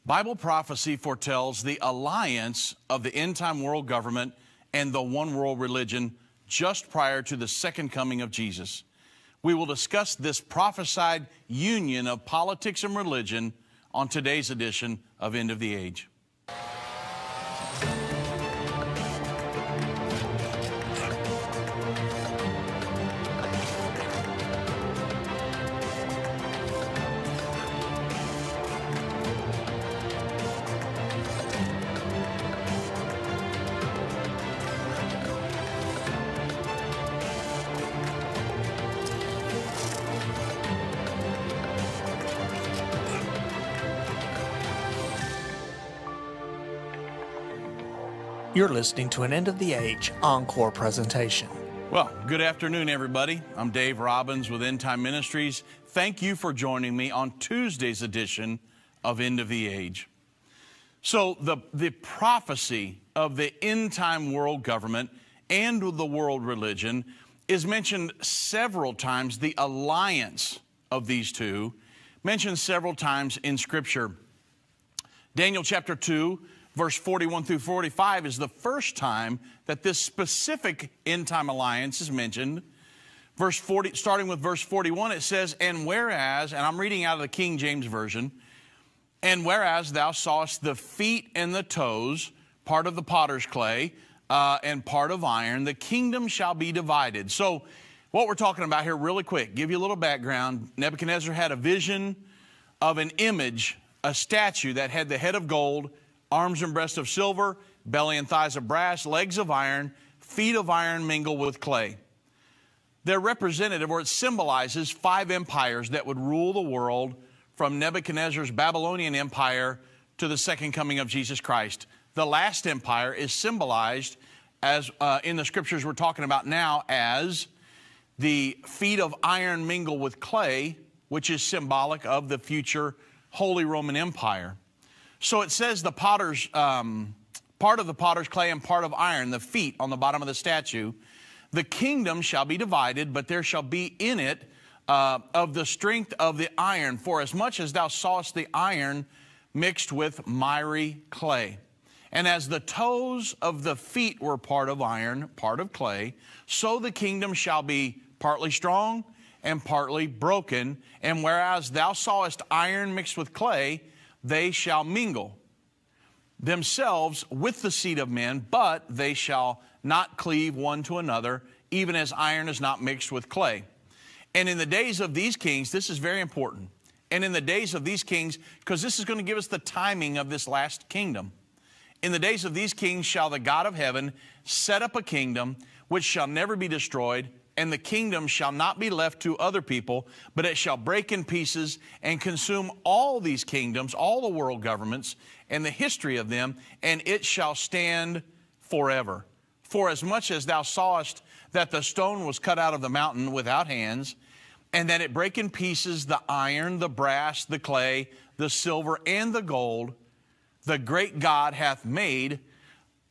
Bible prophecy foretells the alliance of the end-time world government and the one world religion just prior to the second coming of Jesus. We will discuss this prophesied union of politics and religion on today's edition of End of the Age. You're listening to an End of the Age encore presentation. Well, good afternoon, everybody. I'm Dave Robbins with Endtime Ministries. Thank you for joining me on Tuesday's edition of End of the Age. So the prophecy of the end-time world government and the world religion is mentioned several times. The alliance of these two mentioned several times in Scripture. Daniel chapter 2, verse 41 through 45 is the first time that this specific end-time alliance is mentioned. Verse 40, starting with verse 41, it says, "And whereas," and I'm reading out of the King James Version, "And whereas thou sawest the feet and the toes, part of the potter's clay, and part of iron, the kingdom shall be divided." So what we're talking about here really quick, give you a little background. Nebuchadnezzar had a vision of an image, a statue that had the head of gold, arms and breast of silver, belly and thighs of brass, legs of iron, feet of iron mingled with clay. They're representative, or it symbolizes 5 empires that would rule the world from Nebuchadnezzar's Babylonian empire to the second coming of Jesus Christ. The last empire is symbolized as, in the scriptures we're talking about now, as the feet of iron mingled with clay, which is symbolic of the future Holy Roman Empire. So it says the potter's, part of the potter's clay and part of iron, the feet on the bottom of the statue. The kingdom shall be divided, but there shall be in it of the strength of the iron, for as much as thou sawest the iron mixed with miry clay. And as the toes of the feet were part of iron, part of clay, so the kingdom shall be partly strong and partly broken. And whereas thou sawest iron mixed with clay, they shall mingle themselves with the seed of men, but they shall not cleave one to another, even as iron is not mixed with clay. And in the days of these kings," this is very important, "and in the days of these kings," because this is going to give us the timing of this last kingdom. "In the days of these kings shall the God of heaven set up a kingdom which shall never be destroyed, and the kingdom shall not be left to other people, but it shall break in pieces and consume all these kingdoms, all the world governments, and the history of them, and it shall stand forever. For as much as thou sawest that the stone was cut out of the mountain without hands, and that it brake in pieces the iron, the brass, the clay, the silver, and the gold, the great God hath made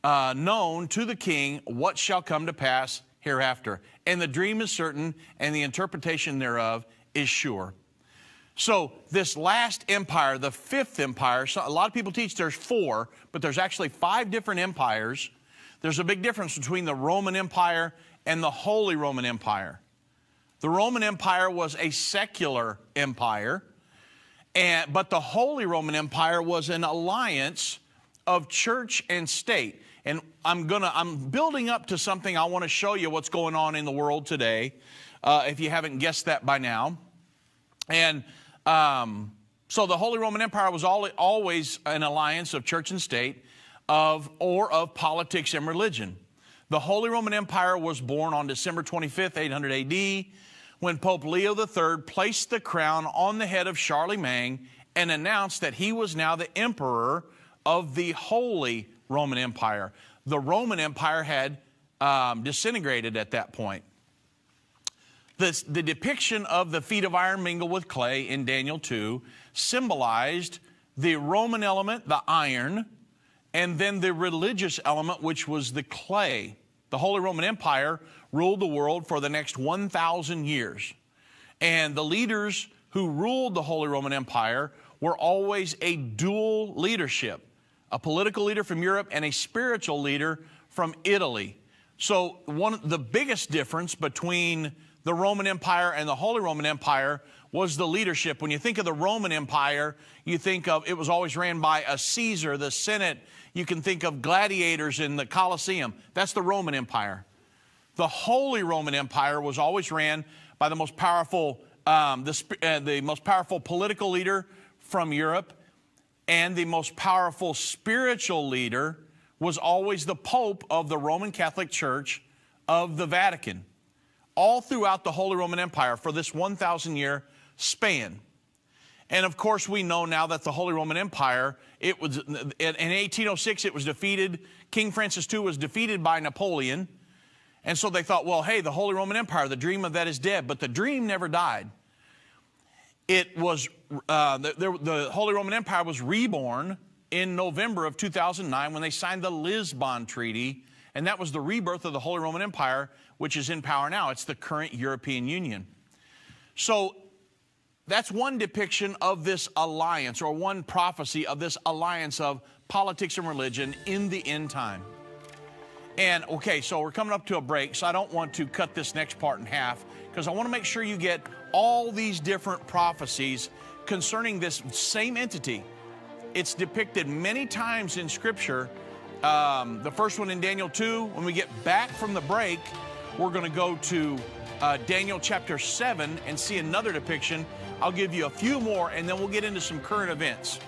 known to the king what shall come to pass hereafter. And the dream is certain, and the interpretation thereof is sure." So this last empire, the 5th empire, so a lot of people teach there's 4, but there's actually 5 different empires. There's a big difference between the Roman Empire and the Holy Roman Empire. The Roman Empire was a secular empire, but the Holy Roman Empire was an alliance of church and state. And I'm building up to something. I want to show you what's going on in the world today, if you haven't guessed that by now. And so the Holy Roman Empire was always an alliance of church and state, of politics and religion. The Holy Roman Empire was born on December 25th, 800 AD, when Pope Leo III placed the crown on the head of Charlemagne and announced that he was now the emperor of the Holy Roman Empire. The Roman Empire had disintegrated at that point. The depiction of the feet of iron mingled with clay in Daniel 2 symbolized the Roman element, the iron, and then the religious element, which was the clay. The Holy Roman Empire ruled the world for the next 1,000 years. And the leaders who ruled the Holy Roman Empire were always a dual leadership, a political leader from Europe and a spiritual leader from Italy. So the biggest difference between the Roman Empire and the Holy Roman Empire was the leadership. When you think of the Roman Empire, you think of it was always ran by a Caesar, the Senate. You can think of gladiators in the Colosseum. That's the Roman Empire. The Holy Roman Empire was always ran by the most powerful, the most powerful political leader from Europe, and the most powerful spiritual leader was always the Pope of the Roman Catholic Church of the Vatican, all throughout the Holy Roman Empire for this 1,000-year span. And of course, we know now that the Holy Roman Empire, it was in 1806, it was defeated. King Francis II was defeated by Napoleon. And so they thought, well, hey, the Holy Roman Empire, the dream of that is dead. But the dream never died. It was, the Holy Roman Empire was reborn in November of 2009 when they signed the Lisbon Treaty. And that was the rebirth of the Holy Roman Empire, which is in power now. It's the current European Union. So that's one depiction of this alliance, or one prophecy of this alliance of politics and religion in the end time. And, okay, so we're coming up to a break, so I don't want to cut this next part in half, because I want to make sure you get all these different prophecies concerning this same entity. It's depicted many times in Scripture. The first one in Daniel 2. When we get back from the break, we're going to go to Daniel chapter 7 and see another depiction. I'll give you a few more, and then we'll get into some current events.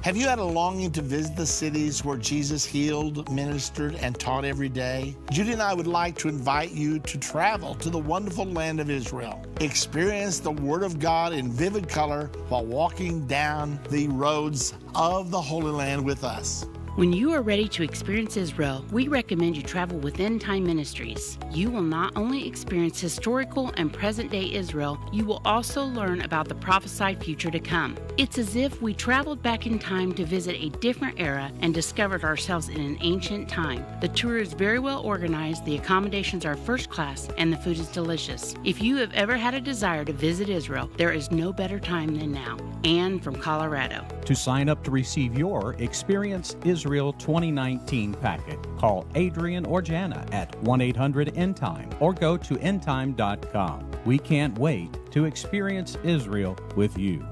Have you had a longing to visit the cities where Jesus healed, ministered, and taught every day? Judy and I would like to invite you to travel to the wonderful land of Israel. Experience the Word of God in vivid color while walking down the roads of the Holy Land with us. When you are ready to experience Israel, we recommend you travel with Endtime Ministries. You will not only experience historical and present-day Israel, you will also learn about the prophesied future to come. It's as if we traveled back in time to visit a different era and discovered ourselves in an ancient time. The tour is very well organized, the accommodations are first class, and the food is delicious. If you have ever had a desire to visit Israel, there is no better time than now. Anne from Colorado. To sign up to receive your Experience Israel 2019 packet, call Adrian or Jana at 1-800-ENDTIME or go to endtime.com. We can't wait to experience Israel with you.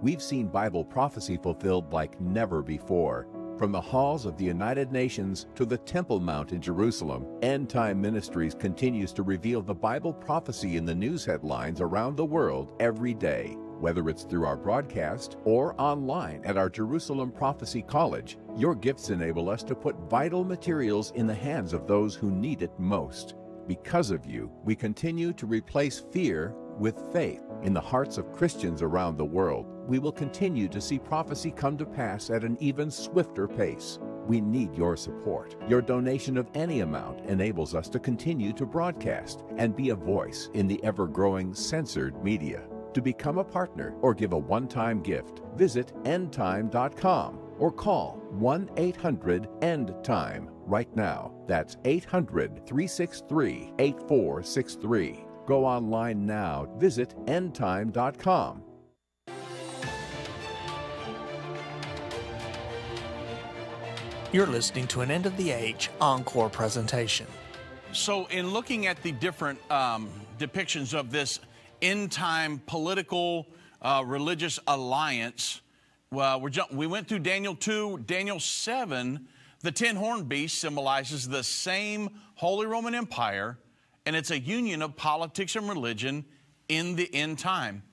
We've seen Bible prophecy fulfilled like never before. From the halls of the United Nations to the Temple Mount in Jerusalem, End Time Ministries continues to reveal the Bible prophecy in the news headlines around the world every day. Whether it's through our broadcast or online at our Jerusalem Prophecy College, your gifts enable us to put vital materials in the hands of those who need it most. Because of you, we continue to replace fear with faith in the hearts of Christians around the world. We will continue to see prophecy come to pass at an even swifter pace. We need your support. Your donation of any amount enables us to continue to broadcast and be a voice in the ever-growing censored media. To become a partner or give a one-time gift, visit endtime.com or call 1-800-END-TIME right now. That's 800-363-8463. Go online now. Visit endtime.com. You're listening to an End of the Age encore presentation. So in looking at the different depictions of this end-time political religious alliance, well, we went through Daniel 2, Daniel 7. The 10 horned beast symbolizes the same Holy Roman Empire, and it's a union of politics and religion in the end time.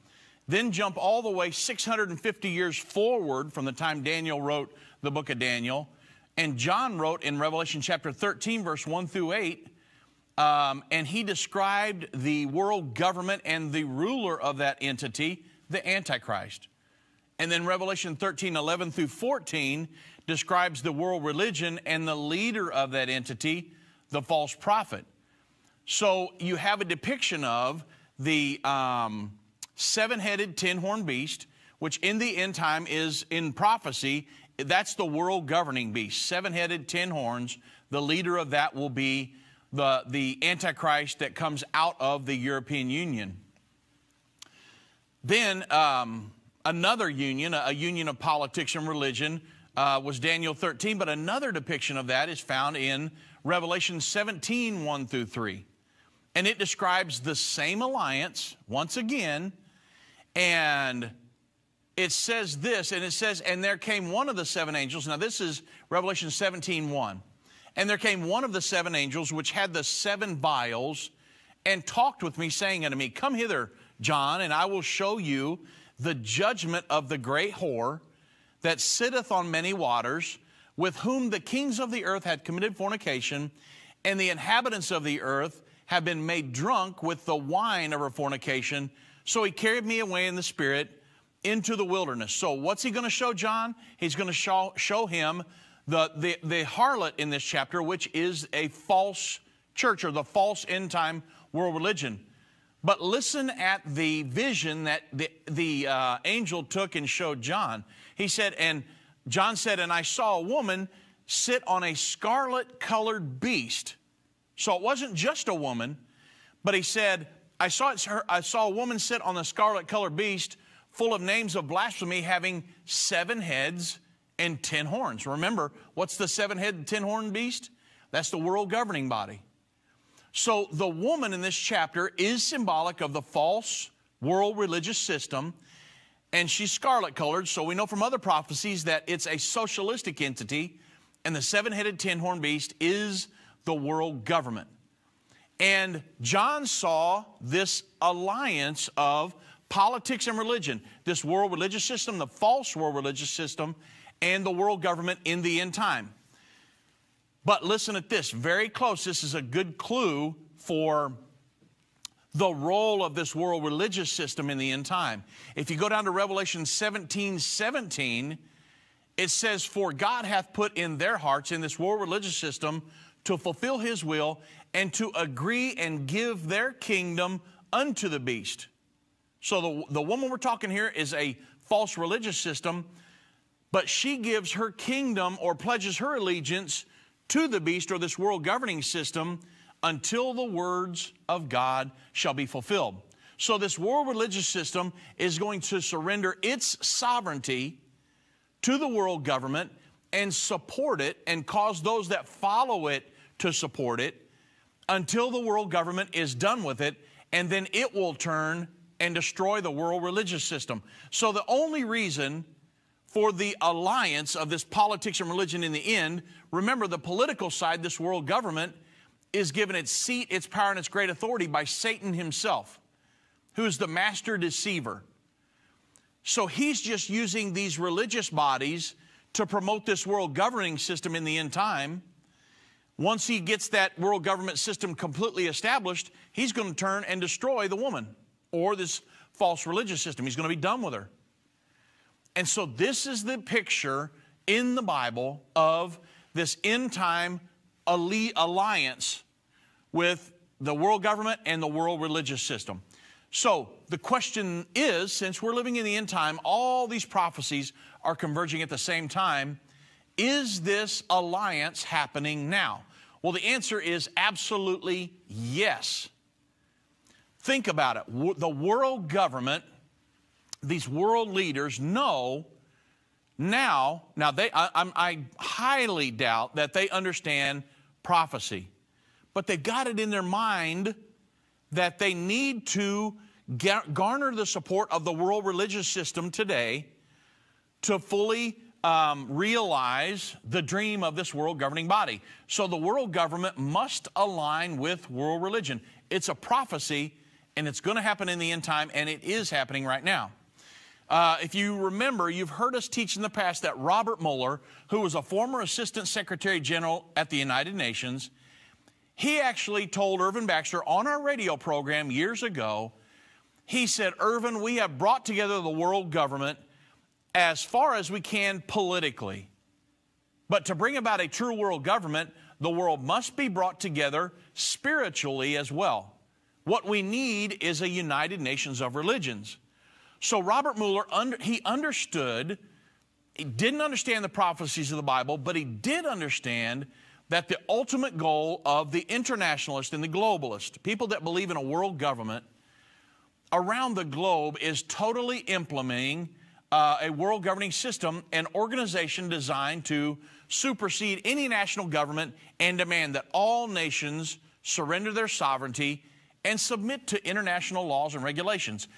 Then jump all the way 650 years forward from the time Daniel wrote the book of Daniel, and John wrote in Revelation chapter 13, verse 1 through 8, and he described the world government and the ruler of that entity, the Antichrist. And then Revelation 13, 11 through 14 describes the world religion and the leader of that entity, the false prophet. So you have a depiction of the seven-headed, 10-horned beast, which in the end time is in prophecy. That's the world governing beast, seven-headed, 10 horns. The leader of that will be the Antichrist that comes out of the European Union. Then another union, a union of politics and religion, was Daniel 13, but another depiction of that is found in Revelation 17, 1 through 3. And it describes the same alliance once again, and it says this, and it says, and there came one of the seven angels. Now this is Revelation 17, 1. And there came one of the seven angels which had the seven vials, and talked with me, saying unto me, Come hither, John, and I will show you the judgment of the great whore that sitteth on many waters, with whom the kings of the earth had committed fornication, and the inhabitants of the earth have been made drunk with the wine of her fornication. So he carried me away in the spirit into the wilderness. So what's he going to show John? He's going to show him the harlot in this chapter, which is a false church, or the false end time world religion. But listen at the vision that the angel took and showed John. He said, and John said, and I saw a woman sit on a scarlet-colored beast. So it wasn't just a woman, but he said, I saw a woman sit on the scarlet-colored beast, full of names of blasphemy, having 7 heads and 10 horns. Remember, what's the 7-head and 10-horn beast? That's the world governing body. So the woman in this chapter is symbolic of the false world religious system, and she's scarlet-colored, so we know from other prophecies that it's a socialistic entity, and the 7-headed 10-horn beast is the world government. And John saw this alliance of politics and religion, this world religious system, the false world religious system, and the world government in the end time. But listen at this, very close. This is a good clue for the role of this world religious system in the end time. If you go down to Revelation 17:17, it says, For God hath put in their hearts, in this world religious system, to fulfill his will, and to agree and give their kingdom unto the beast. So the woman we're talking here is a false religious system, but she gives her kingdom or pledges her allegiance to the beast, or this world governing system, until the words of God shall be fulfilled. So this world religious system is going to surrender its sovereignty to the world government and support it, and cause those that follow it to support it until the world government is done with it, and then it will turn and destroy the world religious system. So the only reason for the alliance of this politics and religion in the end, remember the political side, this world government, is given its seat, its power, and its great authority by Satan himself, who is the master deceiver. So he's just using these religious bodies to promote this world governing system in the end time. Once he gets that world government system completely established, he's going to turn and destroy the woman, or this false religious system. He's going to be done with her. And so this is the picture in the Bible of this end time alliance with the world government and the world religious system. So the question is, since we're living in the end time, all these prophecies are converging at the same time, is this alliance happening now? Well, the answer is absolutely yes. Think about it. The world government, these world leaders know now I highly doubt that they understand prophecy, but they've got it in their mind that they need to garner the support of the world religious system today to fully realize the dream of this world governing body. So the world government must align with world religion. It's a prophecy, and it's going to happen in the end time, and it is happening right now. If you remember, you've heard us teach in the past that Robert Mueller, who was a former Assistant Secretary General at the United Nations, he actually told Irvin Baxter on our radio program years ago, he said, Irvin, we have brought together the world government as far as we can politically. But to bring about a true world government, the world must be brought together spiritually as well. What we need is a United Nations of religions. So Robert Mueller, he understood, he didn't understand the prophecies of the Bible, but he did understand that the ultimate goal of the internationalist and the globalist, people that believe in a world government, around the globe is totally implementing a world governing system, an organization designed to supersede any national government and demand that all nations surrender their sovereignty and submit to international laws and regulations.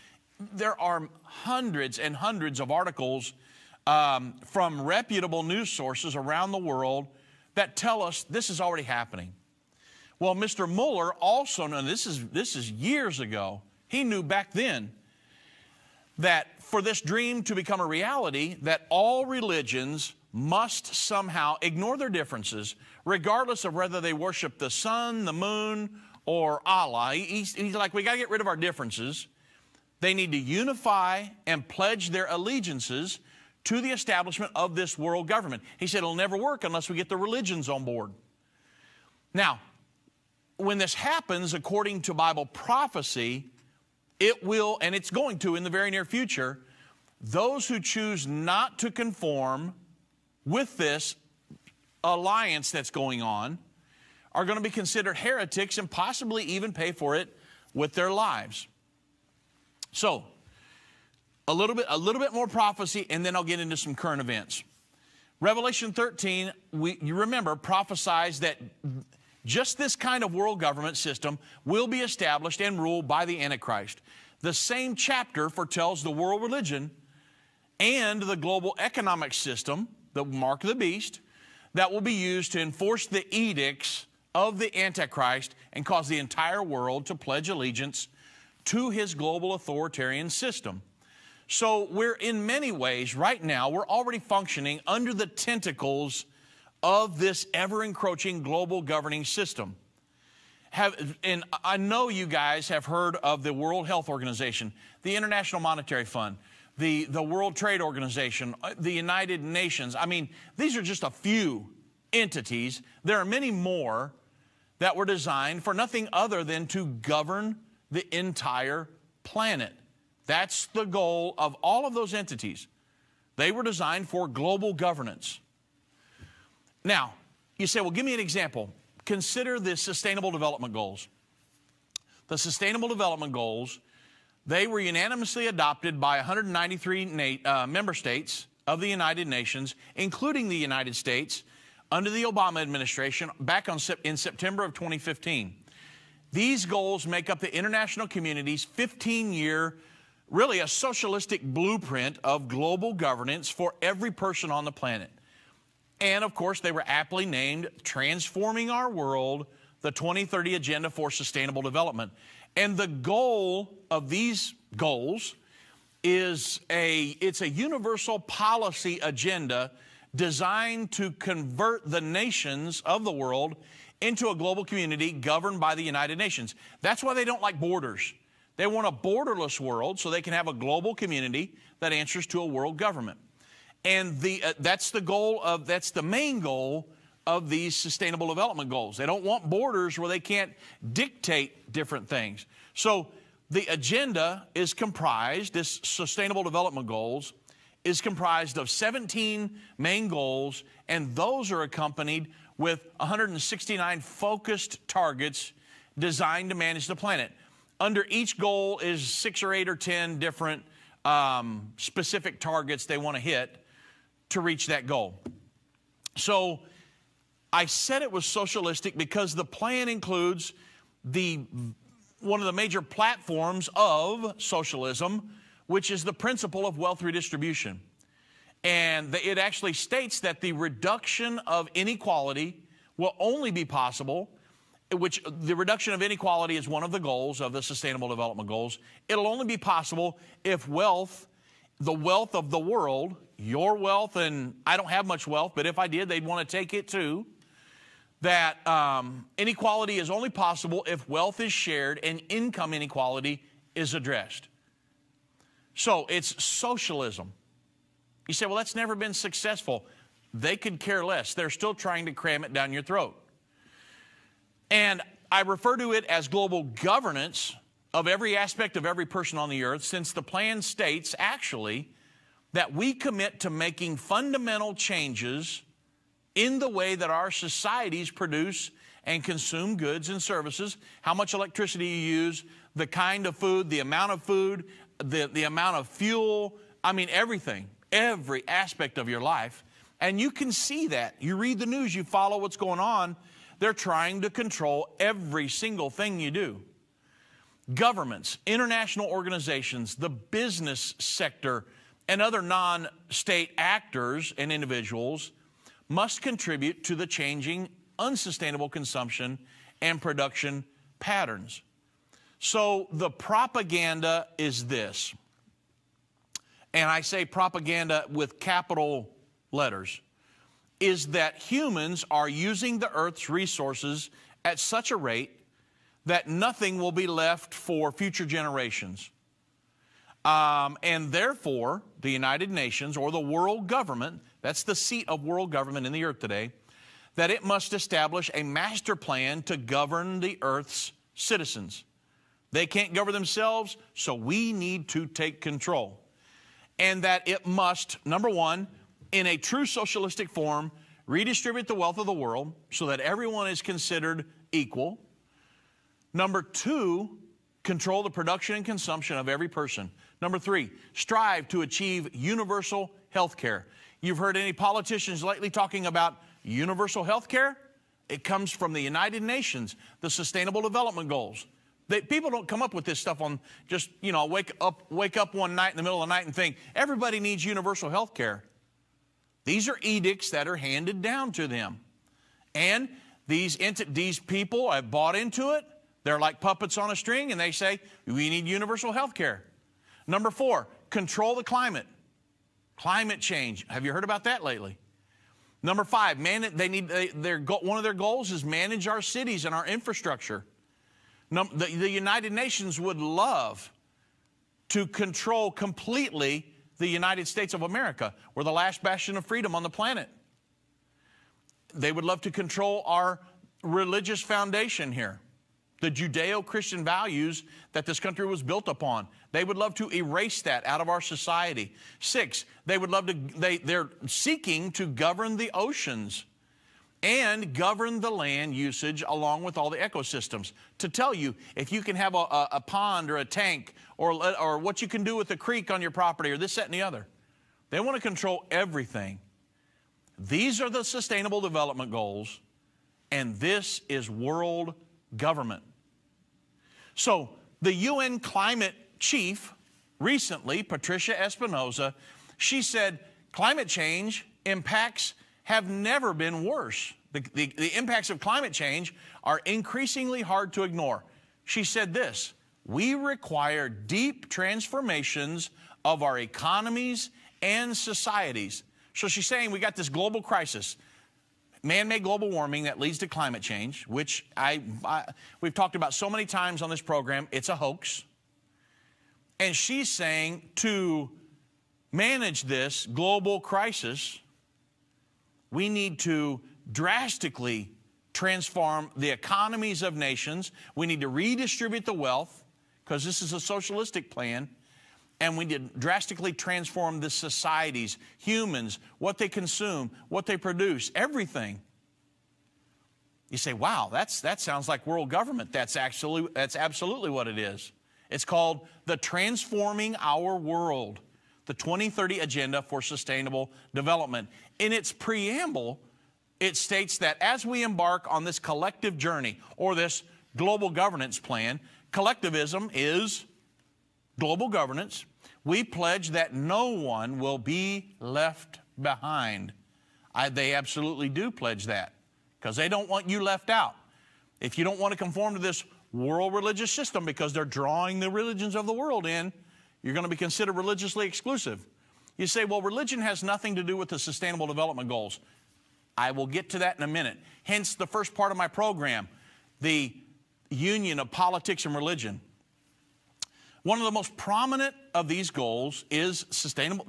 There are hundreds and hundreds of articles from reputable news sources around the world that tell us this is already happening. Well, Mr. Mueller also knew, this is years ago, he knew back then that for this dream to become a reality, that all religions must somehow ignore their differences, regardless of whether they worship the sun, the moon, or Allah. He's like, we got to get rid of our differences. They need to unify and pledge their allegiances to the establishment of this world government. He said it'll never work unless we get the religions on board. Now, when this happens, according to Bible prophecy, it will, and it's going to in the very near future, those who choose not to conform with this alliance that's going on are going to be considered heretics and possibly even pay for it with their lives. So, a little bit more prophecy, and then I'll get into some current events. Revelation 13, you remember, prophesies that just this kind of world government system will be established and ruled by the Antichrist. The same chapter foretells the world religion and the global economic system, the mark of the beast, that will be used to enforce the edicts of the Antichrist and cause the entire world to pledge allegiance to his global authoritarian system. So we're in many ways, right now, we're already functioning under the tentacles of this ever-encroaching global governing system. And I know you guys have heard of the World Health Organization, the International Monetary Fund, the World Trade Organization, the United Nations. I mean, these are just a few entities. There are many more that were designed for nothing other than to govern the entire planet. That's the goal of all of those entities. They were designed for global governance. Now, you say, well, give me an example. Consider the Sustainable Development Goals. The Sustainable Development Goals, they were unanimously adopted by 193 member states of the United Nations, including the United States, under the Obama administration back in September of 2015. These goals make up the international community's 15-year, really a socialistic blueprint of global governance for every person on the planet. And, of course, they were aptly named Transforming Our World, the 2030 Agenda for Sustainable Development. And the goal of these goals is it's a universal policy agenda designed to convert the nations of the world into a global community governed by the United Nations. That's why they don't like borders. They want a borderless world so they can have a global community that answers to a world government. And that's the main goal of these Sustainable Development Goals. They don't want borders where they can't dictate different things. So the agenda is comprised, this Sustainable Development Goals, is comprised of 17 main goals, and those are accompanied with 169 focused targets designed to manage the planet. Under each goal is 6 or 8 or 10 different specific targets they want to hit to reach that goal. So I said it was socialistic because the plan includes one of the major platforms of socialism, which is the principle of wealth redistribution. And it actually states that the reduction of inequality will only be possible, which the reduction of inequality is one of the goals of the Sustainable Development Goals. It'll only be possible if wealth, the wealth of the world, your wealth, and I don't have much wealth, but if I did, they'd want to take it too, that inequality is only possible if wealth is shared and income inequality is addressed. So it's socialism. You say, well, that's never been successful. They could care less. They're still trying to cram it down your throat. And I refer to it as global governance of every aspect of every person on the earth, since the plan states, actually, that we commit to making fundamental changes in the way that our societies produce and consume goods and services, how much electricity you use, the kind of food, the amount of food, the amount of fuel, I mean everything, every aspect of your life. And you can see that. You read the news, you follow what's going on. They're trying to control every single thing you do. Governments, international organizations, the business sector, and other non-state actors and individuals must contribute to the changing, unsustainable consumption and production patterns. So the propaganda is this, and I say propaganda with capital letters, is that humans are using the earth's resources at such a rate that nothing will be left for future generations. And therefore, the United Nations, or the world government, that's the seat of world government in the earth today, that it must establish a master plan to govern the earth's citizens. They can't govern themselves, so we need to take control. And that it must, number one, in a true socialistic form, redistribute the wealth of the world so that everyone is considered equal. Number two, control the production and consumption of every person. Number three, strive to achieve universal health care. You've heard any politicians lately talking about universal health care? It comes from the United Nations, the Sustainable Development Goals. People don't come up with this stuff on just, wake up one night in the middle of the night and think, everybody needs universal health care. These are edicts that are handed down to them. And these people have bought into it. They're like puppets on a string, and they say, we need universal health care. Number four, control the climate. Climate change. Have you heard about that lately? Number five, one of their goals is manage our cities and our infrastructure. The United Nations would love to control completely the United States of America. We're the last bastion of freedom on the planet. They would love to control our religious foundation here, the Judeo-Christian values that this country was built upon. They would love to erase that out of our society. Six, they're seeking to govern the oceans and govern the land usage along with all the ecosystems. To tell you, if you can have a pond or a tank or what you can do with a creek on your property or this, that, and the other. They want to control everything. These are the Sustainable Development Goals, and this is world government. So the UN climate chief recently, Patricia Espinosa, she said climate change impacts have never been worse. The impacts of climate change are increasingly hard to ignore. She said this, we require deep transformations of our economies and societies. So she's saying we got this global crisis, man-made global warming that leads to climate change, which we've talked about so many times on this program, it's a hoax. And she's saying to manage this global crisis, we need to drastically transform the economies of nations. We need to redistribute the wealth, because this is a socialistic plan. And we need to drastically transform the societies, humans, what they consume, what they produce, everything. You say, wow, that sounds like world government. That's absolutely what it is. It's called the Transforming Our World, the 2030 Agenda for Sustainable Development. In its preamble, it states that as we embark on this collective journey or this global governance plan, collectivism is global governance. We pledge that no one will be left behind. They absolutely do pledge that, because they don't want you left out. If you don't want to conform to this world religious system because they're drawing the religions of the world in, you're going to be considered religiously exclusive. You say, well, religion has nothing to do with the Sustainable Development Goals. I will get to that in a minute. Hence the first part of my program, the union of politics and religion. One of the most prominent of these goals is Sustainable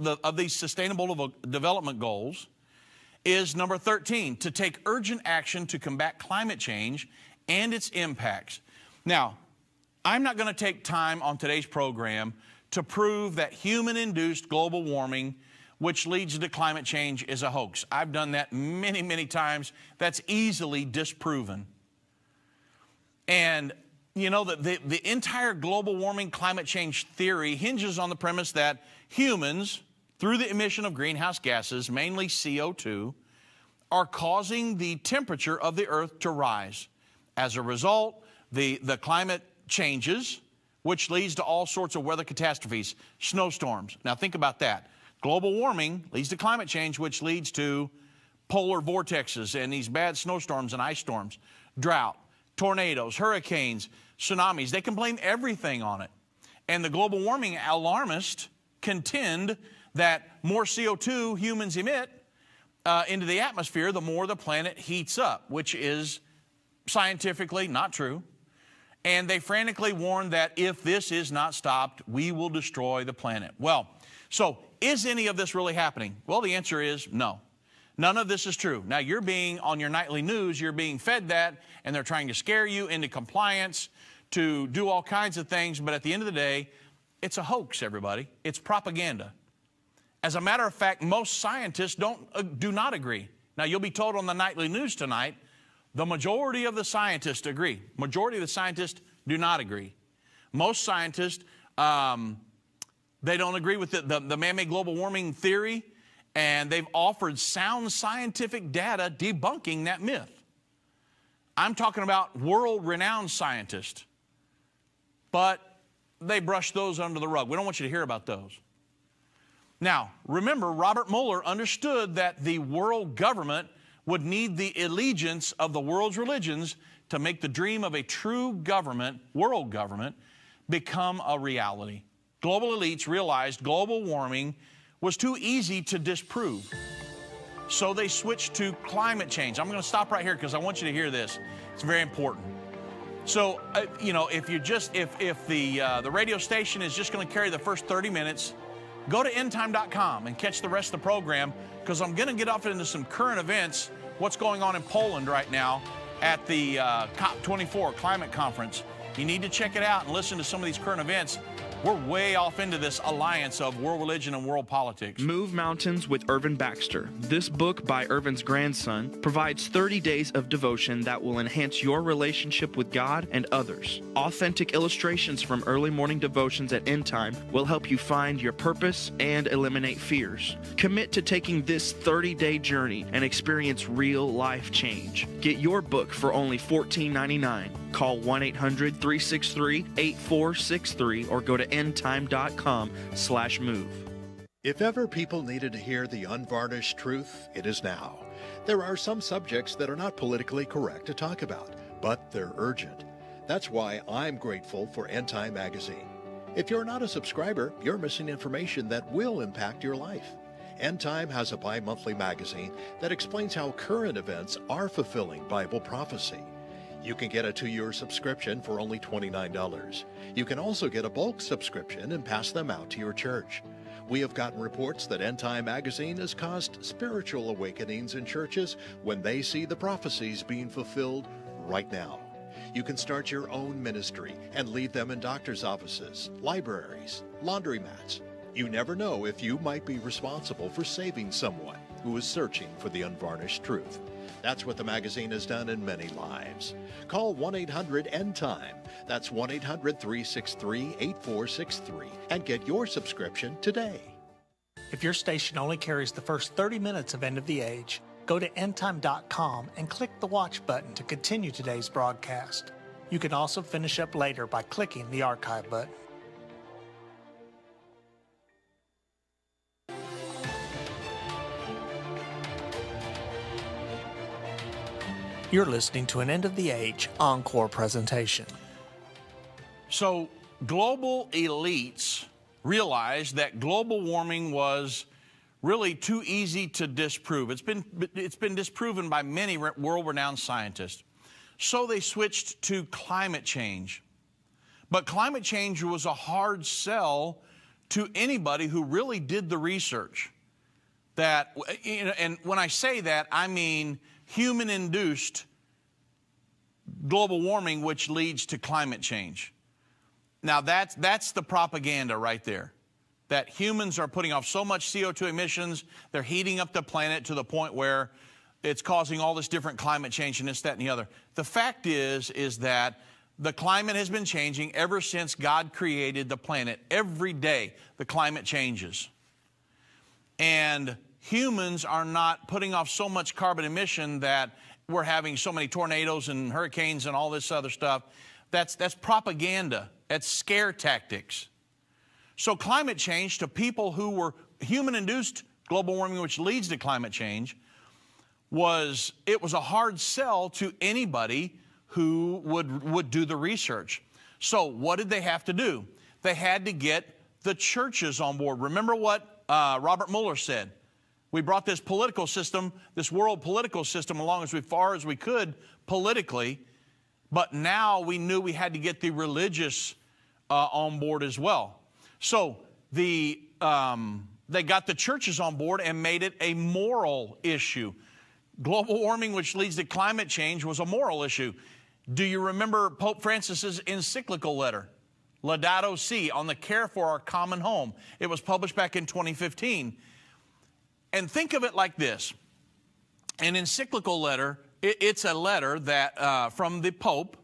Development Goals is number 13, to take urgent action to combat climate change and its impacts. Now, I'm not going to take time on today's program to prove that human-induced global warming, which leads to climate change, is a hoax. I've done that many, many times. That's easily disproven. And you know that the entire global warming climate change theory hinges on the premise that humans, through the emission of greenhouse gases, mainly CO2, are causing the temperature of the earth to rise. As a result, the climate changes, which leads to all sorts of weather catastrophes, snowstorms. Now think about that. Global warming leads to climate change, which leads to polar vortexes and these bad snowstorms and ice storms, drought, tornadoes, hurricanes, tsunamis. They can blame everything on it. And the global warming alarmists contend that more CO2 humans emit into the atmosphere, the more the planet heats up, which is scientifically not true. And they frantically warn that if this is not stopped, we will destroy the planet. Well, so is any of this really happening? Well, the answer is no. None of this is true. Now, you're being, on your nightly news, you're being fed that, and they're trying to scare you into compliance, to do all kinds of things, but at the end of the day, it's a hoax, everybody. It's propaganda. As a matter of fact, most scientists do not agree. Now, you'll be told on the nightly news tonight, the majority of the scientists agree. Majority of the scientists do not agree. Most scientists, they don't agree with the man-made global warming theory, and they've offered sound scientific data debunking that myth. I'm talking about world-renowned scientists, but they brush those under the rug. We don't want you to hear about those. Now, remember, Robert Mueller understood that the world government would need the allegiance of the world's religions to make the dream of a true government, world government, become a reality. Global elites realized global warming was too easy to disprove. So they switched to climate change. I'm going to stop right here because I want you to hear this. It's very important. So, you know, if the radio station is just going to carry the first 30 minutes, go to endtime.com and catch the rest of the program, because I'm going to get off into some current events, what's going on in Poland right now at the COP24 climate conference. You need to check it out and listen to some of these current events. We're way off into this alliance of world religion and world politics. Move Mountains with Irvin Baxter. This book by Irvin's grandson provides 30 days of devotion that will enhance your relationship with God and others. Authentic illustrations from early morning devotions at End Time will help you find your purpose and eliminate fears. Commit to taking this 30-day journey and experience real life change. Get your book for only $14.99. Call 1-800-363-8463 or go to endtime.com/move. If ever people needed to hear the unvarnished truth, it is now. There are some subjects that are not politically correct to talk about, but they're urgent. That's why I'm grateful for Endtime Magazine. If you're not a subscriber, you're missing information that will impact your life. Endtime has a bi-monthly magazine that explains how current events are fulfilling Bible prophecy. You can get a 2-year subscription for only $29. You can also get a bulk subscription and pass them out to your church. We have gotten reports that Endtime Magazine has caused spiritual awakenings in churches when they see the prophecies being fulfilled right now. You can start your own ministry and leave them in doctor's offices, libraries, laundromats. You never know if you might be responsible for saving someone who is searching for the unvarnished truth. That's what the magazine has done in many lives. Call 1-800-END-TIME. That's 1-800-363-8463 and get your subscription today. If your station only carries the first 30 minutes of End of the Age, go to endtime.com and click the watch button to continue today's broadcast. You can also finish up later by clicking the archive button. You're listening to an End of the Age encore presentation. So, global elites realized that global warming was really too easy to disprove. It's been disproven by many world-renowned scientists. So they switched to climate change. But climate change was a hard sell to anybody who really did the research. That, you know, and when I say that, I mean human-induced global warming, which leads to climate change. Now, that's the propaganda right there. That humans are putting off so much CO2 emissions, they're heating up the planet to the point where it's causing all this different climate change and this, that, and the other. The fact is that the climate has been changing ever since God created the planet. Every day, the climate changes. And humans are not putting off so much carbon emission that we're having so many tornadoes and hurricanes and all this other stuff. That's propaganda. That's scare tactics. So climate change, to people who were human-induced global warming, which leads to climate change, was a hard sell to anybody who would do the research. So what did they have to do? They had to get the churches on board. Remember what Robert Mueller said? We brought this political system, this world political system, along as far as we could politically, but now we knew we had to get the religious on board as well. So they got the churches on board and made it a moral issue. Global warming, which leads to climate change, was a moral issue. Do you remember Pope Francis's encyclical letter, Laudato Si, on the care for our common home? It was published back in 2015. And think of it like this. An encyclical letter, it's a letter that from the Pope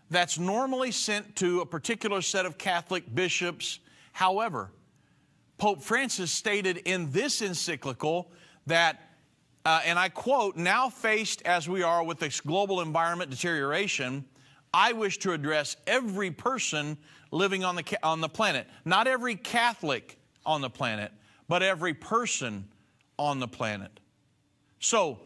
that's normally sent to a particular set of Catholic bishops. However, Pope Francis stated in this encyclical that, and I quote, "Now faced as we are with this global environment deterioration, I wish to address every person living on the planet." Not every Catholic on the planet, but every person on the planet. So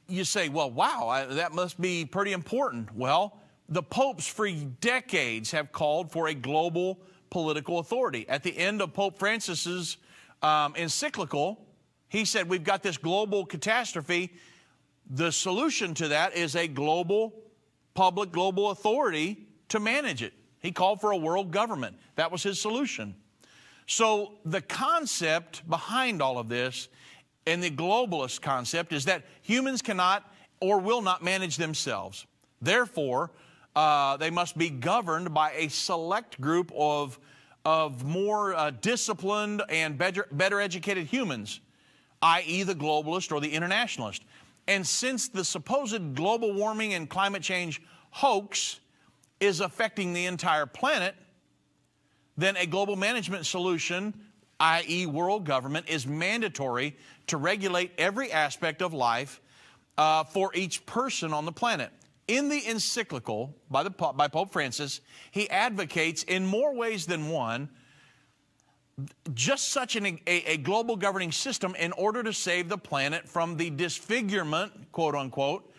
you say, well, wow, that must be pretty important. Well, the popes for decades have called for a global political authority. At the end of Pope Francis's encyclical, he said, we've got this global catastrophe. The solution to that is a global, public global authority to manage it. He called for a world government. That was his solution. So the concept behind all of this, and the globalist concept, is that humans cannot or will not manage themselves. Therefore, they must be governed by a select group of more disciplined and better educated humans, i.e. the globalist or the internationalist. And since the supposed global warming and climate change hoax is affecting the entire planet, then a global management solution, i.e. world government, is mandatory to regulate every aspect of life for each person on the planet. In the encyclical by Pope Francis, he advocates in more ways than one just such a global governing system in order to save the planet from the disfigurement, quote unquote,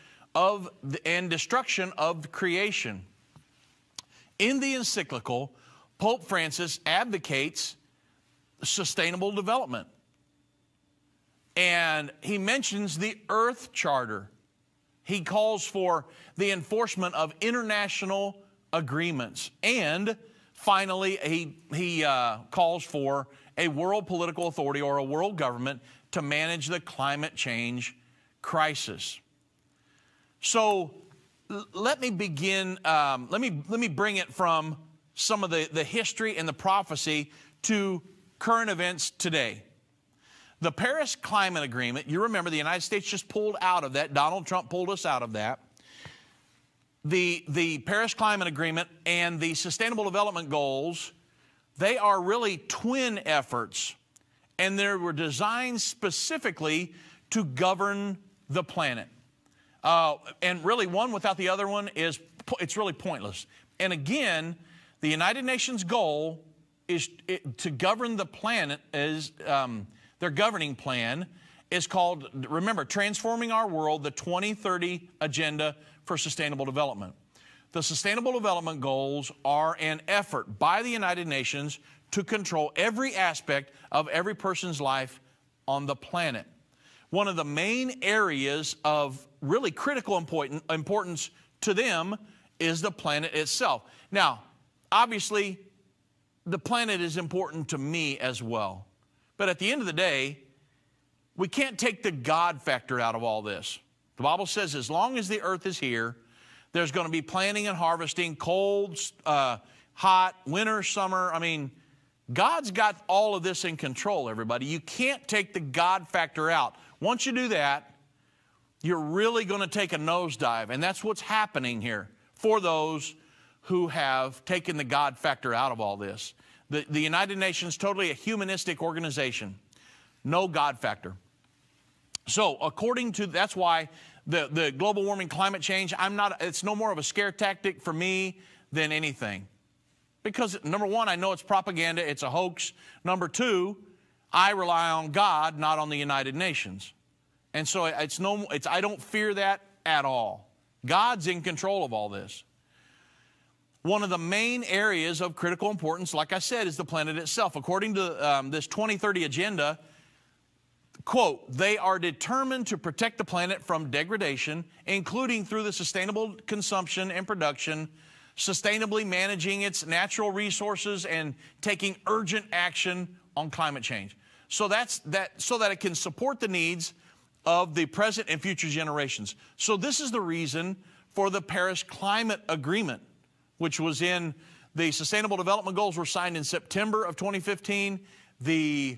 and destruction of creation. In the encyclical, Pope Francis advocates sustainable development. And he mentions the Earth Charter. He calls for the enforcement of international agreements. And finally, he calls for a world political authority or a world government to manage the climate change crisis. So let me begin, let me bring it from some of the history and the prophecy to current events today. The Paris Climate Agreement, you remember the United States just pulled out of that. Donald Trump pulled us out of that. The Paris Climate Agreement and the Sustainable Development Goals, they are really twin efforts, and they were designed specifically to govern the planet. And really, one without the other one it's really pointless. And again, the United Nations goal is to govern the planet as their governing plan is called, remember, Transforming Our World, the 2030 Agenda for Sustainable Development. The Sustainable Development Goals are an effort by the United Nations to control every aspect of every person's life on the planet. One of the main areas of really critical importance to them is the planet itself. Now, obviously, the planet is important to me as well. But at the end of the day, we can't take the God factor out of all this. The Bible says as long as the earth is here, there's going to be planting and harvesting, cold, hot, winter, summer. I mean, God's got all of this in control, everybody. You can't take the God factor out. Once you do that, you're really going to take a nosedive. And that's what's happening here. for those who have taken the God factor out of all this. The United Nations, totally a humanistic organization. No God factor. So according to, that's why the global warming, climate change, it's no more of a scare tactic for me than anything. Because number one, I know it's propaganda, it's a hoax. Number two, I rely on God, not on the United Nations. And so I don't fear that at all. God's in control of all this. One of the main areas of critical importance, like I said, is the planet itself. According to this 2030 agenda, quote, they are determined to protect the planet from degradation, including through the sustainable consumption and production, sustainably managing its natural resources, and taking urgent action on climate change. So so that it can support the needs of the present and future generations. So this is the reason for the Paris Climate Agreement, which was in the Sustainable Development Goals were signed in September of 2015. The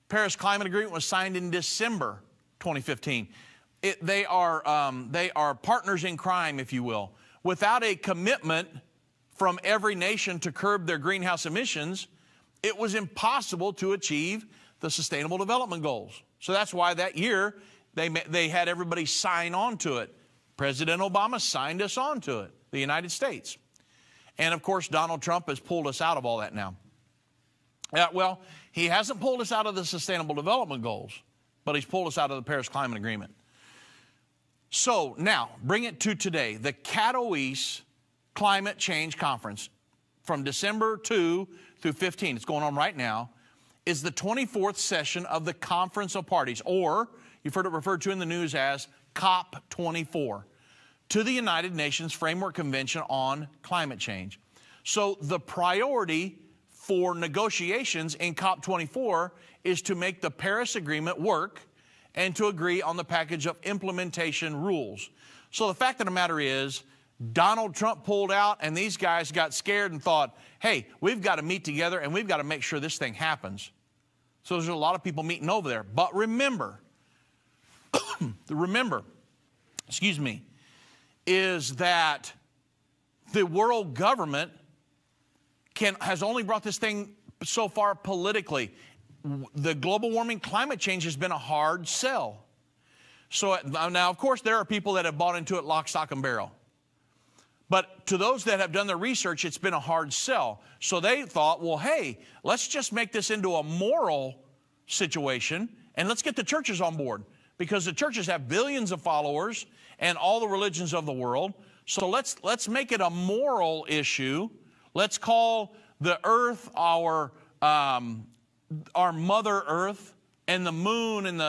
Paris Climate Agreement was signed in December 2015. They are partners in crime, if you will. Without a commitment from every nation to curb their greenhouse emissions, it was impossible to achieve the Sustainable Development Goals. So that's why that year they had everybody sign on to it. President Obama signed us on to it, the United States. And of course, Donald Trump has pulled us out of all that now. Well, he hasn't pulled us out of the Sustainable Development Goals, but he's pulled us out of the Paris Climate Agreement. So now, bring it to today. The Katowice Climate Change Conference from December 2 through 15, it's going on right now, is the 24th session of the Conference of Parties, or you've heard it referred to in the news as COP24, to the United Nations Framework Convention on Climate Change. So the priority for negotiations in COP24 is to make the Paris Agreement work and to agree on the package of implementation rules. So the fact of the matter is, Donald Trump pulled out and these guys got scared and thought, hey, we've got to meet together and we've got to make sure this thing happens. So there's a lot of people meeting over there. But remember, is that the world government has only brought this thing so far politically. The global warming, climate change has been a hard sell. So now, of course, there are people that have bought into it lock, stock, and barrel. But to those that have done their research, it's been a hard sell. So they thought, well, hey, let's just make this into a moral situation and let's get the churches on board, because the churches have billions of followers and all the religions of the world. So let's make it a moral issue. Let's call the earth our Mother Earth, and the moon and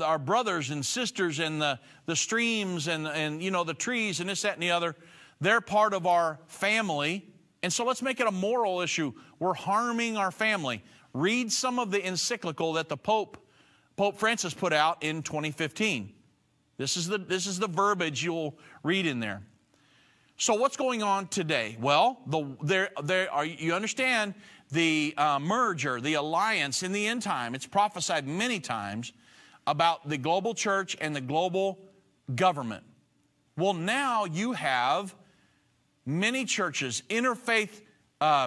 our brothers and sisters, and the streams and you know, the trees and this, that, and the other. They're part of our family. And so let's make it a moral issue. We're harming our family. Read some of the encyclical that the Pope Francis put out in 2015. This is the verbiage you'll read in there. So what's going on today? Well, you understand the merger, the alliance in the end time. It's prophesied many times about the global church and the global government. Well, now you have many churches, interfaith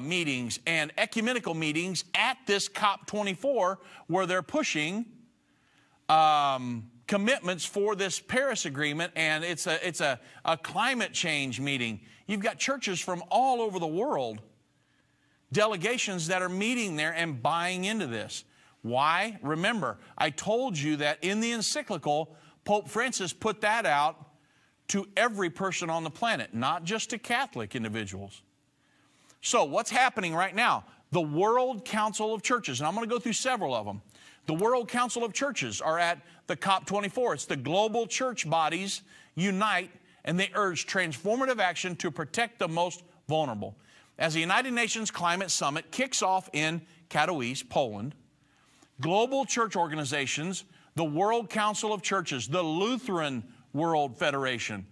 meetings and ecumenical meetings at this COP24, where they're pushing commitments for this Paris Agreement, and it's a climate change meeting. You've got churches from all over the world, delegations that are meeting there and buying into this. Why? Remember, I told you that in the encyclical, Pope Francis put that out to every person on the planet, not just to Catholic individuals. So what's happening right now? The World Council of Churches, and I'm going to go through several of them. The World Council of Churches are at the COP24. It's the global church bodies unite, and they urge transformative action to protect the most vulnerable. As the United Nations Climate Summit kicks off in Katowice, Poland, global church organizations, the World Council of Churches, the Lutheran World Federation,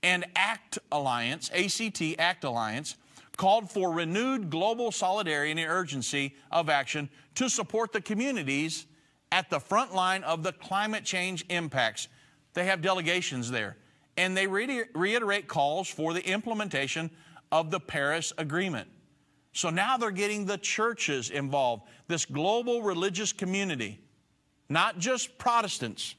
and ACT Alliance, ACT Alliance, called for renewed global solidarity and urgency of action to support the communities at the front line of the climate change impacts. They have delegations there. and they reiterate calls for the implementation of the Paris Agreement. So now they're getting the churches involved, this global religious community, not just Protestants.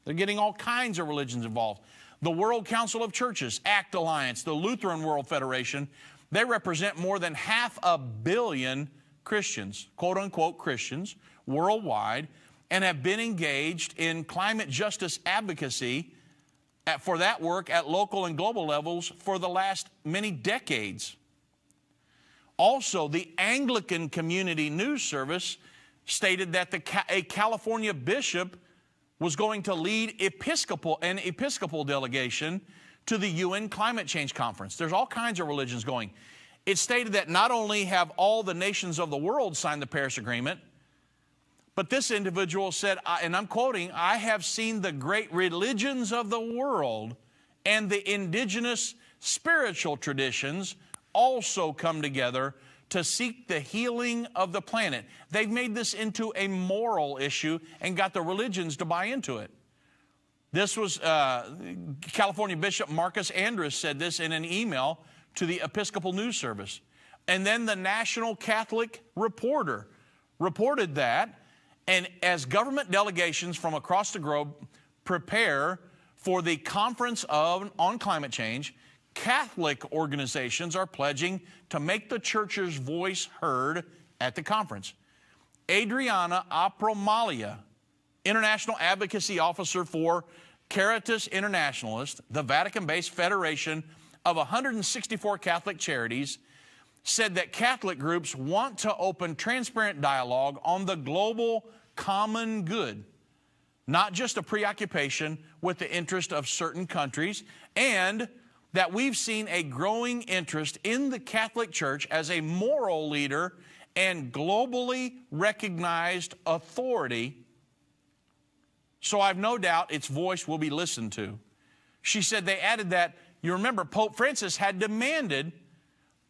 They're getting all kinds of religions involved. The World Council of Churches, ACT Alliance, the Lutheran World Federation, they represent more than 500 million Christians, quote-unquote Christians, worldwide, and have been engaged in climate justice advocacy for that work at local and global levels for the last many decades. Also, the Anglican Community News Service stated that a California bishop was going to lead an Episcopal delegation to the UN Climate Change Conference. There's all kinds of religions going. It stated that not only have all the nations of the world signed the Paris Agreement, but this individual said, and I'm quoting, "I have seen the great religions of the world and the indigenous spiritual traditions also come together to seek the healing of the planet." They've made this into a moral issue and got the religions to buy into it. This was California Bishop Marcus Andrus said this in an email to the Episcopal News Service. And then the National Catholic Reporter reported that, and as government delegations from across the globe prepare for the Conference on Climate Change, Catholic organizations are pledging to make the church's voice heard at the conference. Adriana Apromalia, International Advocacy Officer for Caritas Internationalist, the Vatican-based federation of 164 Catholic charities, said that Catholic groups want to open transparent dialogue on the global common good, not just a preoccupation with the interest of certain countries, and that we've seen a growing interest in the Catholic Church as a moral leader and globally recognized authority. So I've no doubt its voice will be listened to. She said they added that, you remember, Pope Francis had demanded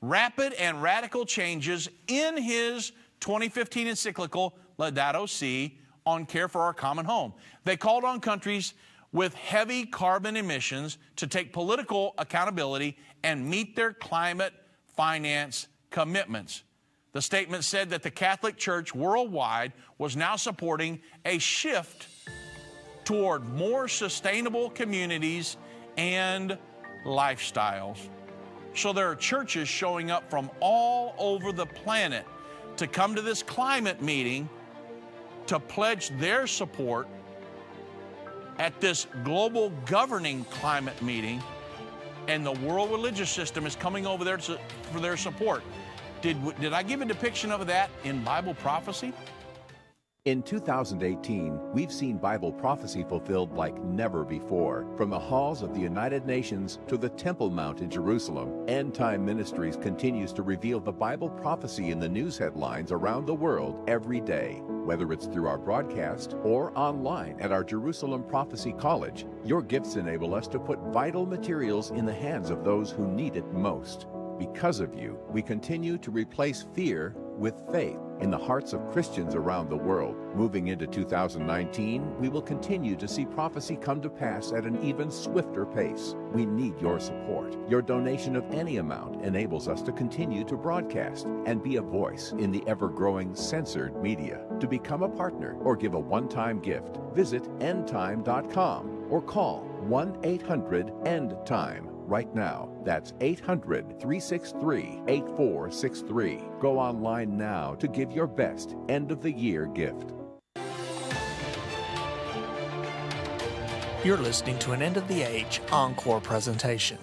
rapid and radical changes in his 2015 encyclical Laudato Si on care for our common home. They called on countries with heavy carbon emissions to take political accountability and meet their climate finance commitments. The statement said that the Catholic Church worldwide was now supporting a shift toward more sustainable communities and lifestyles. So there are churches showing up from all over the planet to come to this climate meeting to pledge their support at this global governing climate meeting, and the world religious system is coming over there for their support. Did I give a depiction of that in Bible prophecy? In 2018, we've seen Bible prophecy fulfilled like never before. From the halls of the United Nations to the Temple Mount in Jerusalem, Endtime Ministries continues to reveal the Bible prophecy in the news headlines around the world every day. Whether it's through our broadcast or online at our Jerusalem Prophecy College, your gifts enable us to put vital materials in the hands of those who need it most. Because of you, we continue to replace fear with faith in the hearts of Christians around the world. Moving into 2019, we will continue to see prophecy come to pass at an even swifter pace. We need your support. Your donation of any amount enables us to continue to broadcast and be a voice in the ever-growing censored media. To become a partner or give a one-time gift, visit endtime.com or call 1-800-END-TIME. Right now. That's 800-363-8463. Go online now to give your best end-of-the-year gift. You're listening to an End of the Age encore presentation.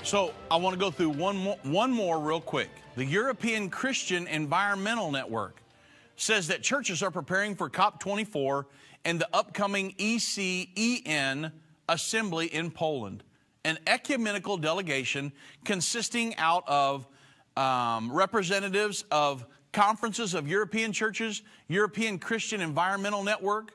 So I want to go through one more real quick. The European Christian Environmental Network says that churches are preparing for COP24 and the upcoming ECEN assembly in Poland. An ecumenical delegation consisting out of representatives of conferences of European churches, European Christian Environmental Network,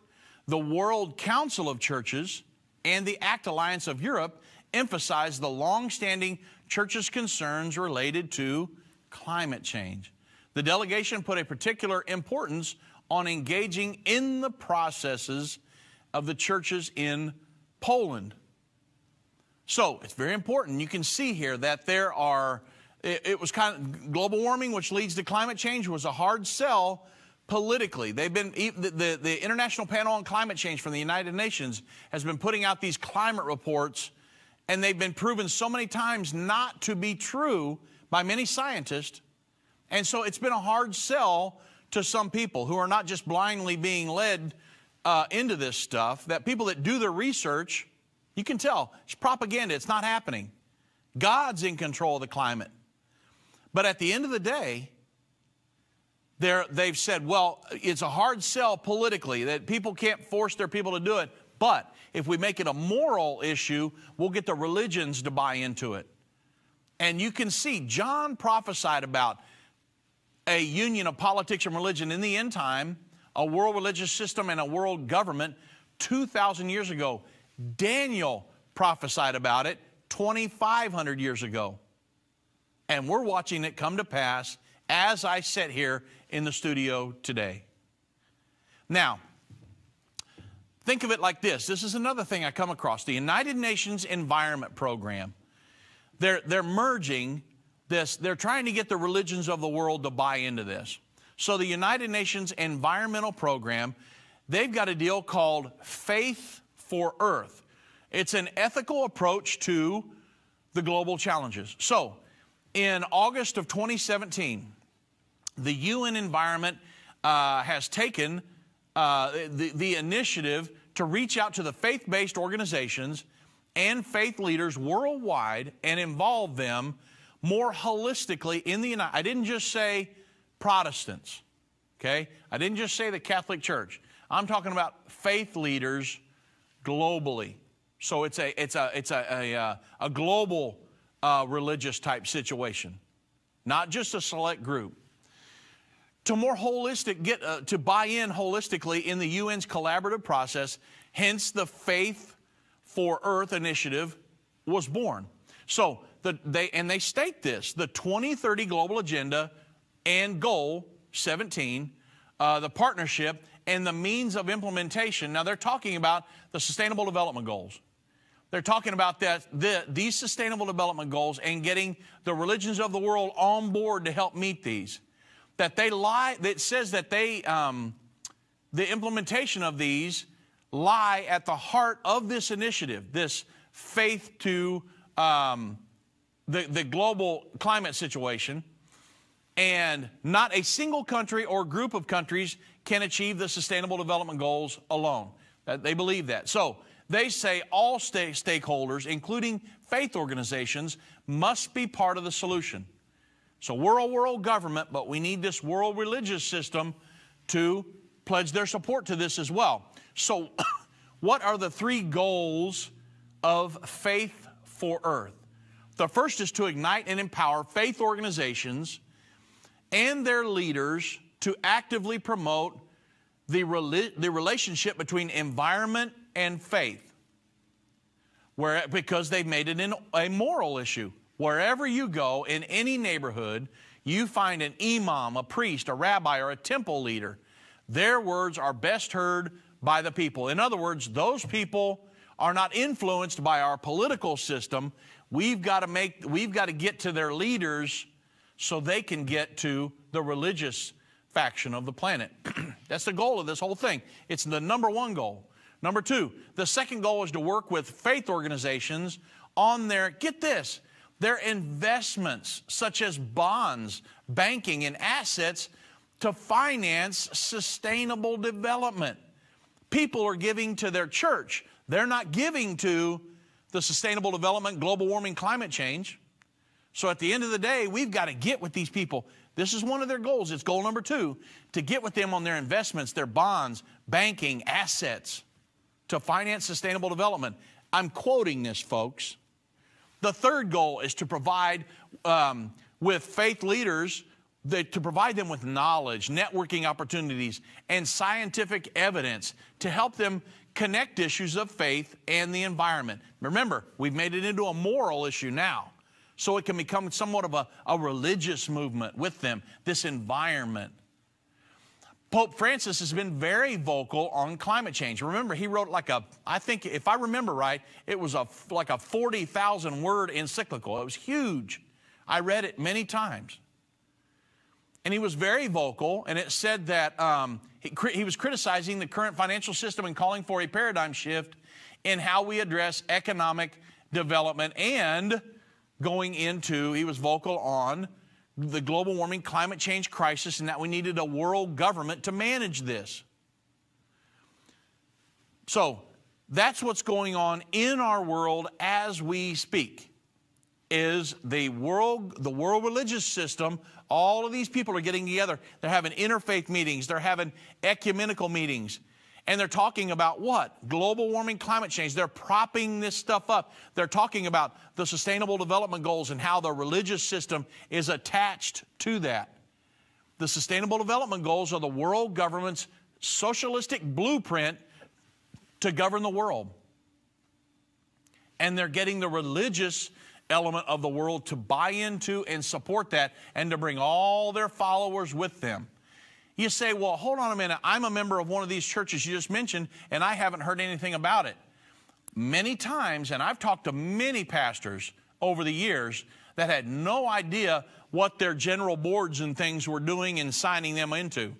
the World Council of Churches, and the ACT Alliance of Europe emphasize the long-standing church's concerns related to climate change. The delegation put a particular importance on engaging in the processes of the churches in Poland. So it's very important. You can see here that there are, it was kind of global warming, which leads to climate change, was a hard sell politically. They've been, the International Panel on Climate Change from the United Nations has been putting out these climate reports, and they've been proven so many times not to be true by many scientists. And so it's been a hard sell to some people who are not just blindly being led into this stuff, that people that do their research, you can tell, it's propaganda, it's not happening. God's in control of the climate. But at the end of the day, they've said, well, it's a hard sell politically, that people can't force their people to do it. But if we make it a moral issue, we'll get the religions to buy into it. And you can see, John prophesied about a union of politics and religion in the end time, a world religious system and a world government 2,000 years ago. Daniel prophesied about it 2,500 years ago. And we're watching it come to pass as I sit here in the studio today. Now, think of it like this. This is another thing I come across. The United Nations Environment Program. They're merging this. They're trying to get the religions of the world to buy into this. So the United Nations Environmental Program, they've got a deal called Faith for Earth. It's an ethical approach to the global challenges. So in August of 2017, the UN Environment has taken the initiative to reach out to the faith-based organizations and faith leaders worldwide and involve them more holistically in the United. I didn't just say Protestants, okay? I didn't just say the Catholic Church. I'm talking about faith leaders globally. So it's a global religious type situation, not just a select group. To more holistic, to buy in holistically in the UN's collaborative process, hence the Faith for Earth initiative was born. So they state this, the 2030 Global Agenda and Goal 17, the partnership and the means of implementation. Now they're talking about the Sustainable Development Goals. They're talking about these Sustainable Development Goals and getting the religions of the world on board to help meet these. That says that the implementation of these lie at the heart of this initiative, this faith to the global climate situation. And not a single country or group of countries can achieve the Sustainable Development Goals alone. They believe that. So they say all stakeholders, including faith organizations, must be part of the solution. So we're a world government, but we need this world religious system to pledge their support to this as well. So what are the three goals of Faith for Earth? The first is to ignite and empower faith organizations and their leaders to actively promote the relationship between environment and faith, because they've made it a moral issue. Wherever you go, in any neighborhood, you find an imam, a priest, a rabbi, or a temple leader. Their words are best heard by the people. In other words, those people are not influenced by our political system. We've got to get to their leaders so they can get to the religious faction of the planet. That's the goal of this whole thing. It's the number one goal. Number two, the second goal is to work with faith organizations on their, get this, their investments, such as bonds, banking, and assets to finance sustainable development. People are giving to their church. They're not giving to the sustainable development, global warming, climate change. So at the end of the day, we've got to get with these people. This is one of their goals. It's goal number two, to get with them on their investments, their bonds, banking, assets, to finance sustainable development. I'm quoting this, folks. The third goal is to provide with faith leaders, to provide them with knowledge, networking opportunities, and scientific evidence to help them connect issues of faith and the environment. Remember, we've made it into a moral issue now, so it can become somewhat of a religious movement with them, this environment. Pope Francis has been very vocal on climate change. Remember, he wrote I think if I remember right, it was like a 40,000 word encyclical. It was huge. I read it many times. And he was very vocal, and it said that he was criticizing the current financial system and calling for a paradigm shift in how we address economic development, and he was vocal on the global warming climate change crisis and that we needed a world government to manage this. So that's what's going on in our world as we speak, is the world religious system. All of these people are getting together. They're having interfaith meetings. They're having ecumenical meetings. And they're talking about what? Global warming, climate change. They're propping this stuff up. They're talking about the Sustainable Development Goals and how the religious system is attached to that. The Sustainable Development Goals are the world government's socialistic blueprint to govern the world. And they're getting the religious element of the world to buy into and support that, and to bring all their followers with them. You say, well, hold on a minute. I'm a member of one of these churches you just mentioned, and I haven't heard anything about it. Many times, and I've talked to many pastors over the years that had no idea what their general boards and things were doing and signing them into.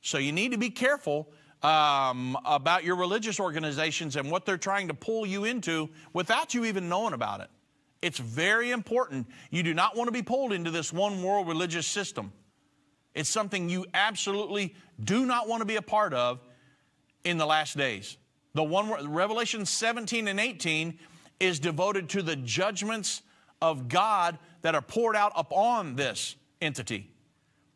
So you need to be careful about your religious organizations and what they're trying to pull you into without you even knowing about it. It's very important. You do not want to be pulled into this one world religious system. It's something you absolutely do not want to be a part of in the last days. Revelation 17 and 18 is devoted to the judgments of God that are poured out upon this entity.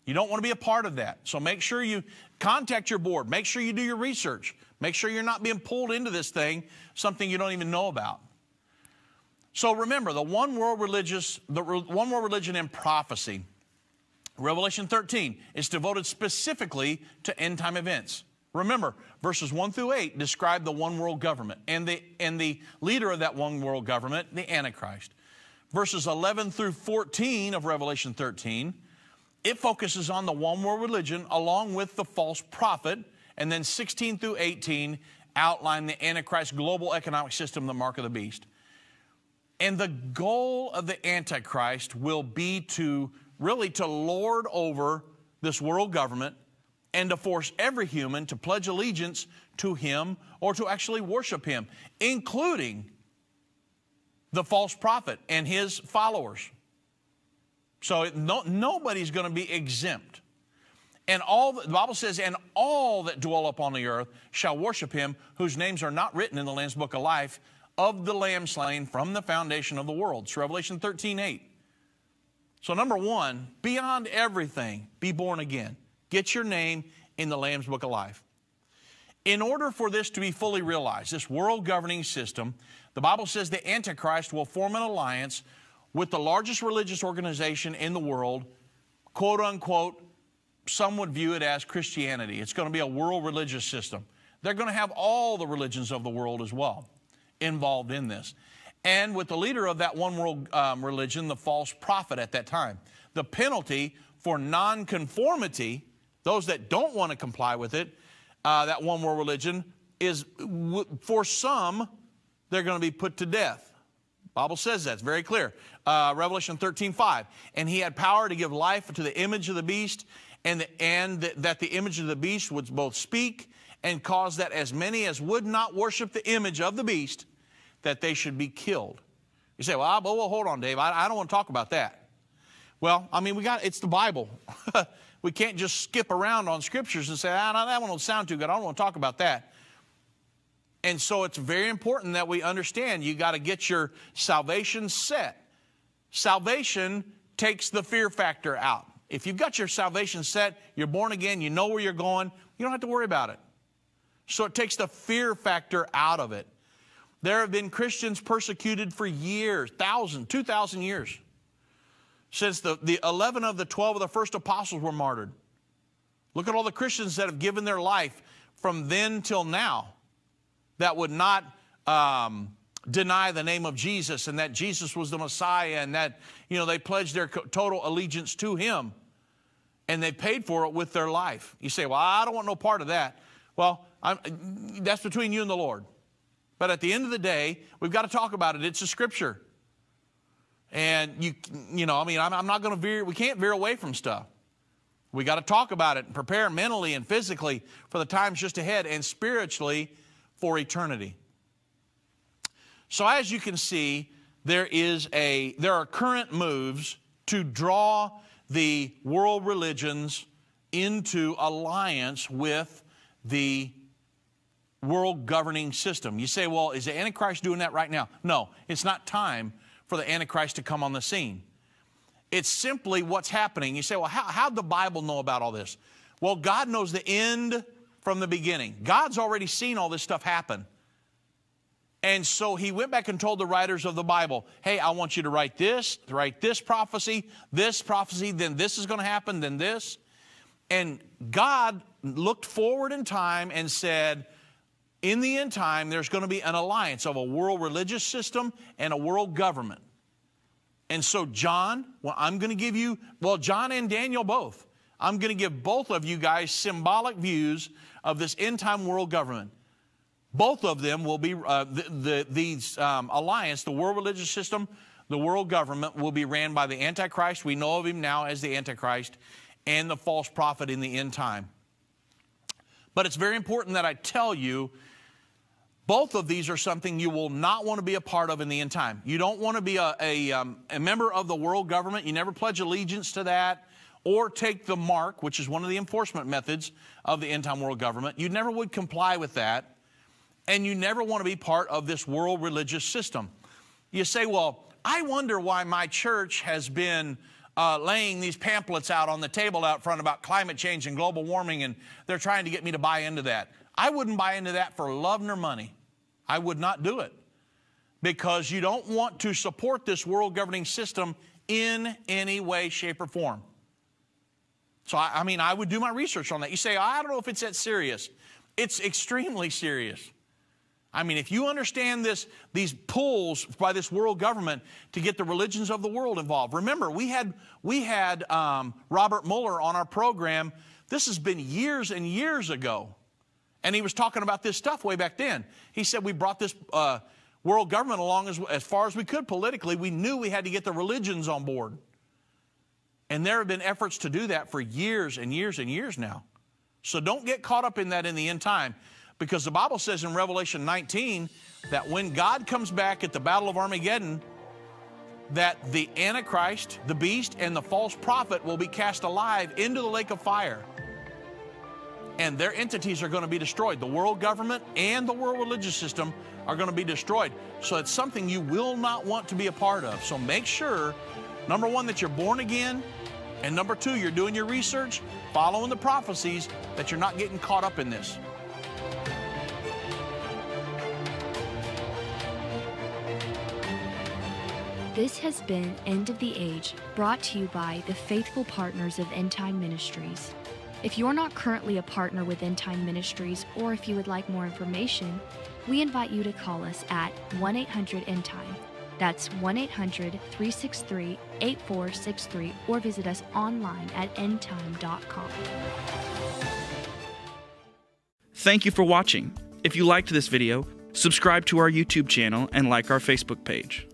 You don't want to be a part of that. So make sure you contact your board. Make sure you do your research. Make sure you're not being pulled into this thing, something you don't even know about. So remember, the one world religion and prophecy. Revelation 13 is devoted specifically to end-time events. Remember, verses 1 through 8 describe the one world government and the leader of that one world government, the Antichrist. Verses 11 through 14 of Revelation 13, it focuses on the one world religion along with the false prophet, and then 16 through 18 outline the Antichrist global economic system, the mark of the beast. And the goal of the Antichrist will be to lord over this world government and to force every human to pledge allegiance to him or to actually worship him, including the false prophet and his followers. So nobody's going to be exempt. And the Bible says, and all that dwell upon the earth shall worship him, whose names are not written in the Lamb's book of life, of the Lamb slain from the foundation of the world. It's Revelation 13:8. So number one, beyond everything, be born again. Get your name in the Lamb's book of life. In order for this to be fully realized, this world governing system, the Bible says the Antichrist will form an alliance with the largest religious organization in the world, quote unquote, some would view it as Christianity. It's going to be a world religious system. They're going to have all the religions of the world as well involved in this. And with the leader of that one world religion, the false prophet at that time. The penalty for nonconformity, those that don't want to comply with it, that one world religion, is for some, they're going to be put to death. The Bible says that. It's very clear. Revelation 13:5. And he had power to give life to the image of the beast, and that the image of the beast would both speak and cause that as many as would not worship the image of the beast, that they should be killed. You say, well, hold on, Dave. I don't want to talk about that. Well, I mean, it's the Bible. We can't just skip around on scriptures and say, that one don't sound too good. I don't want to talk about that. And so it's very important that we understand you got to get your salvation set. Salvation takes the fear factor out. If you've got your salvation set, you're born again, you know where you're going, you don't have to worry about it. So it takes the fear factor out of it. There have been Christians persecuted for years, 2,000 years. Since the 11 of the 12 of the first apostles were martyred. Look at all the Christians that have given their life from then till now that would not deny the name of Jesus and that Jesus was the Messiah and that, they pledged their total allegiance to him. and they paid for it with their life. You say, well, I don't want no part of that. Well, that's between you and the Lord. But at the end of the day, we've got to talk about it. It's a Scripture. And, I'm not going to veer, we can't veer away from stuff. We got to talk about it and prepare mentally and physically for the times just ahead and spiritually for eternity. So as you can see, there are current moves to draw the world religions into alliance with the world governing system. You say, well, is the Antichrist doing that right now? No, it's not time for the Antichrist to come on the scene. It's simply what's happening. You say, well, how'd the Bible know about all this? Well, God knows the end from the beginning. God's already seen all this stuff happen. And so he went back and told the writers of the Bible, hey, I want you to write this prophecy, then this is going to happen, then this. And God looked forward in time and said, in the end time, there's going to be an alliance of a world religious system and a world government. And so John, I'm going to give you, John and Daniel both, I'm going to give both of you guys symbolic views of this end time world government. Both of them will be, these alliance, the world religious system, the world government will be ran by the Antichrist. We know of him now as the Antichrist, and the false prophet in the end time. But it's very important that I tell you, both of these are something you will not want to be a part of in the end time. You don't want to be a member of the world government. You never pledge allegiance to that or take the mark, which is one of the enforcement methods of the end time world government. You never would comply with that. And you never want to be part of this world religious system. You say, well, I wonder why my church has been laying these pamphlets out on the table out front about climate change and global warming, and they're trying to get me to buy into that. I wouldn't buy into that for love nor money. I would not do it, because you don't want to support this world governing system in any way, shape, or form. So, I would do my research on that. You say, I don't know if it's that serious. It's extremely serious. If you understand these pulls by this world government to get the religions of the world involved. Remember, we had Robert Mueller on our program. This has been years and years ago. And he was talking about this stuff way back then. He said we brought this world government along as far as we could politically. We knew we had to get the religions on board. And there have been efforts to do that for years and years and years now. So don't get caught up in that in the end time. Because the Bible says in Revelation 19 that when God comes back at the Battle of Armageddon, that the Antichrist, the beast, and the false prophet will be cast alive into the lake of fire. And their entities are going to be destroyed. The world government and the world religious system are going to be destroyed. So it's something you will not want to be a part of. So make sure, number one, that you're born again. And number two, you're doing your research, following the prophecies, that you're not getting caught up in this. This has been End of the Age, brought to you by the faithful partners of Endtime Ministries. If you're not currently a partner with Endtime Ministries, or if you would like more information, we invite you to call us at 1-800-ENDTIME. That's 1-800-363-8463, or visit us online at endtime.com. Thank you for watching. If you liked this video, subscribe to our YouTube channel and like our Facebook page.